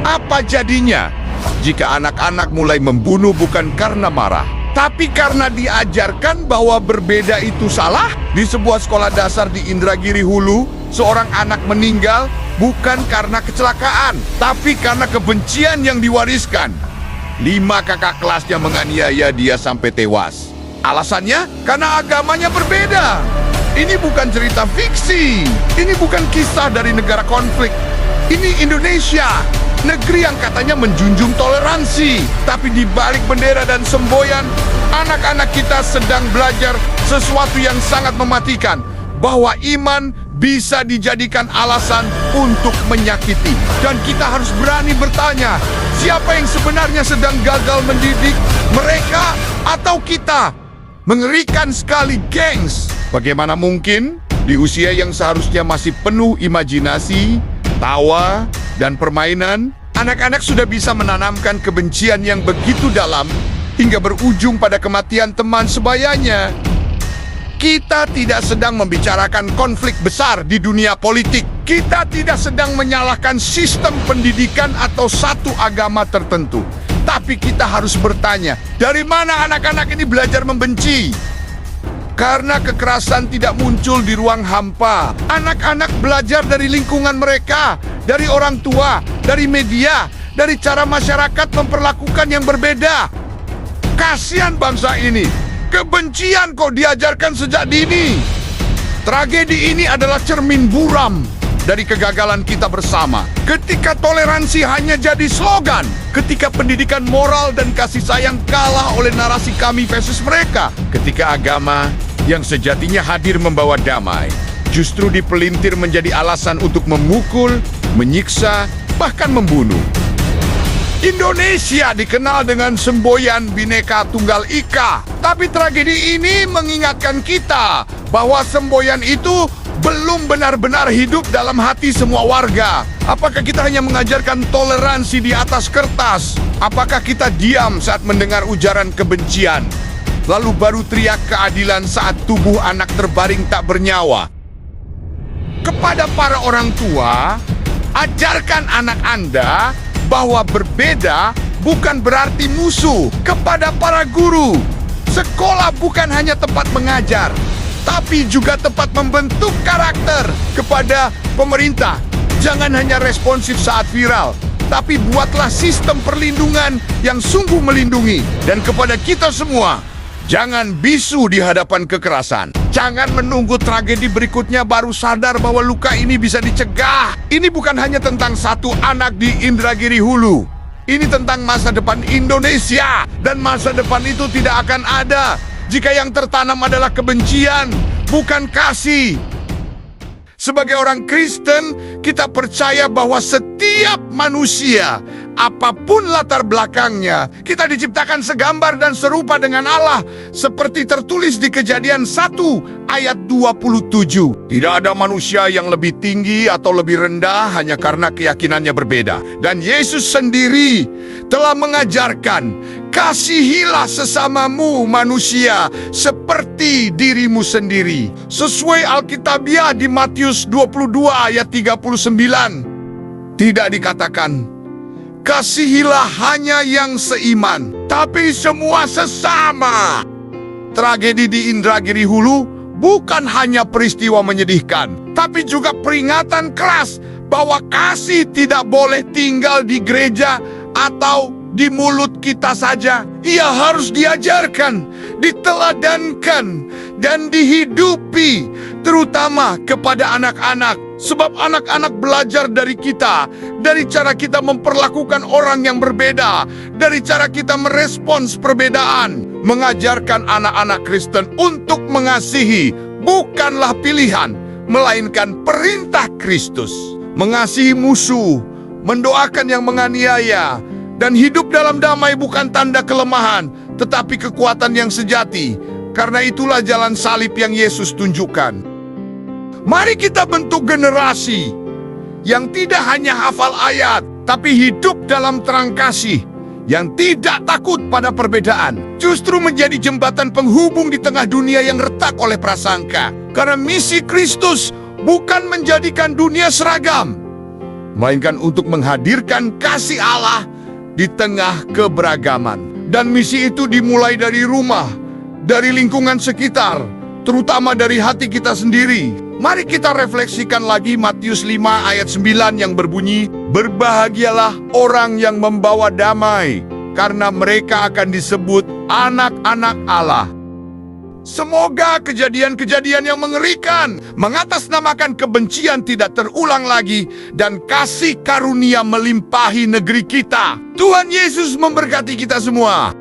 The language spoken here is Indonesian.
Apa jadinya jika anak-anak mulai membunuh bukan karena marah, tapi karena diajarkan bahwa berbeda itu salah? Di sebuah sekolah dasar di Indragiri Hulu, seorang anak meninggal bukan karena kecelakaan, tapi karena kebencian yang diwariskan. 5 kakak kelasnya menganiaya dia sampai tewas. Alasannya karena agamanya berbeda. Ini bukan cerita fiksi. Ini bukan kisah dari negara konflik. Ini Indonesia, negeri yang katanya menjunjung toleransi. Tapi di balik bendera dan semboyan, anak-anak kita sedang belajar sesuatu yang sangat mematikan, bahwa iman bisa dijadikan alasan untuk menyakiti. Dan kita harus berani bertanya, siapa yang sebenarnya sedang gagal mendidik, mereka atau kita? Mengerikan sekali, gengs. Bagaimana mungkin di usia yang seharusnya masih penuh imajinasi, tawa, dan permainan, anak-anak sudah bisa menanamkan kebencian yang begitu dalam hingga berujung pada kematian teman sebayanya. Kita tidak sedang membicarakan konflik besar di dunia politik. Kita tidak sedang menyalahkan sistem pendidikan atau satu agama tertentu. Tapi kita harus bertanya, dari mana anak-anak ini belajar membenci? Karena kekerasan tidak muncul di ruang hampa. Anak-anak belajar dari lingkungan mereka, dari orang tua, dari media, dari cara masyarakat memperlakukan yang berbeda. Kasihan bangsa ini. Kebencian kok diajarkan sejak dini. Tragedi ini adalah cermin buram dari kegagalan kita bersama. Ketika toleransi hanya jadi slogan, ketika pendidikan moral dan kasih sayang kalah oleh narasi kami versus mereka, ketika agama yang sejatinya hadir membawa damai, justru dipelintir menjadi alasan untuk memukul, menyiksa, bahkan membunuh. Indonesia dikenal dengan semboyan Bhinneka Tunggal Ika. Tapi tragedi ini mengingatkan kita bahwa semboyan itu belum benar-benar hidup dalam hati semua warga. Apakah kita hanya mengajarkan toleransi di atas kertas? Apakah kita diam saat mendengar ujaran kebencian, lalu baru teriak keadilan saat tubuh anak terbaring tak bernyawa? Kepada para orang tua, ajarkan anak Anda bahwa berbeda bukan berarti musuh. Kepada para guru, sekolah bukan hanya tempat mengajar, tapi juga tempat membentuk karakter. Kepada pemerintah, jangan hanya responsif saat viral, tapi buatlah sistem perlindungan yang sungguh melindungi. Dan kepada kita semua, jangan bisu di hadapan kekerasan. Jangan menunggu tragedi berikutnya baru sadar bahwa luka ini bisa dicegah. Ini bukan hanya tentang satu anak di Indragiri Hulu. Ini tentang masa depan Indonesia. Dan masa depan itu tidak akan ada jika yang tertanam adalah kebencian, bukan kasih. Sebagai orang Kristen, kita percaya bahwa setiap manusia, apapun latar belakangnya, kita diciptakan segambar dan serupa dengan Allah, seperti tertulis di Kejadian 1 ayat 27. Tidak ada manusia yang lebih tinggi atau lebih rendah hanya karena keyakinannya berbeda. Dan Yesus sendiri telah mengajarkan, kasihilah sesamamu manusia seperti dirimu sendiri. Sesuai Alkitabiah di Matius 22 ayat 39. Tidak dikatakan, kasihilah hanya yang seiman, tapi semua sesama. Tragedi di Indragiri Hulu bukan hanya peristiwa menyedihkan, tapi juga peringatan keras bahwa kasih tidak boleh tinggal di gereja atau di mulut kita saja. Ia harus diajarkan, diteladankan, dan dihidupi, terutama kepada anak-anak. Sebab anak-anak belajar dari kita, dari cara kita memperlakukan orang yang berbeda, dari cara kita merespons perbedaan. Mengajarkan anak-anak Kristen untuk mengasihi bukanlah pilihan, melainkan perintah Kristus. Mengasihi musuh, mendoakan yang menganiaya, dan hidup dalam damai bukan tanda kelemahan, tetapi kekuatan yang sejati. Karena itulah jalan salib yang Yesus tunjukkan. Mari kita bentuk generasi yang tidak hanya hafal ayat, tapi hidup dalam terang kasih, yang tidak takut pada perbedaan, justru menjadi jembatan penghubung di tengah dunia yang retak oleh prasangka. Karena misi Kristus bukan menjadikan dunia seragam, melainkan untuk menghadirkan kasih Allah di tengah keberagaman. Dan misi itu dimulai dari rumah, dari lingkungan sekitar, terutama dari hati kita sendiri. Mari kita refleksikan lagi Matius 5 ayat 9 yang berbunyi, "Berbahagialah orang yang membawa damai, karena mereka akan disebut anak-anak Allah." Semoga kejadian-kejadian yang mengerikan, mengatasnamakan kebencian tidak terulang lagi, dan kasih karunia melimpahi negeri kita. Tuhan Yesus memberkati kita semua.